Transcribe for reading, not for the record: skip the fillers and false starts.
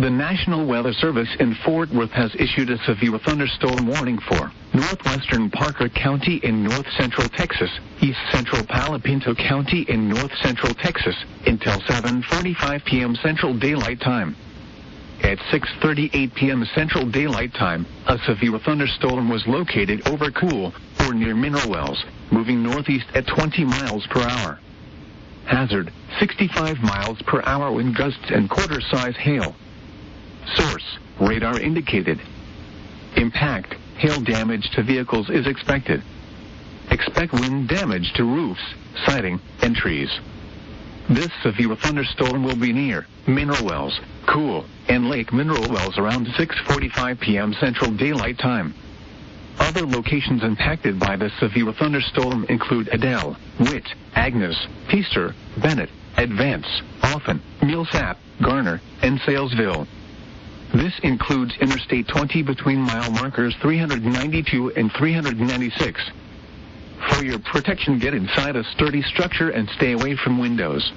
The National Weather Service in Fort Worth has issued a severe thunderstorm warning for northwestern Parker County in north-central Texas, east-central Palo Pinto County in north-central Texas, until 7:45 p.m. Central Daylight Time. At 6:38 p.m. Central Daylight Time, a severe thunderstorm was located over Cool, or near Mineral Wells, moving northeast at 20 miles per hour. Hazard, 65 miles per hour wind gusts and quarter-size hail. Source, radar indicated. Impact, hail damage to vehicles is expected. Expect wind damage to roofs, siding, and trees. This severe thunderstorm will be near Mineral Wells, Cool, and Lake Mineral Wells around 6:45 p.m. Central Daylight Time. Other locations impacted by the severe thunderstorm include Adele, Witt, Agnes, Peaster, Bennett, Advance, Often, Millsap, Garner, and Salesville. This includes Interstate 20 between mile markers 392 and 396. For your protection, get inside a sturdy structure and stay away from windows.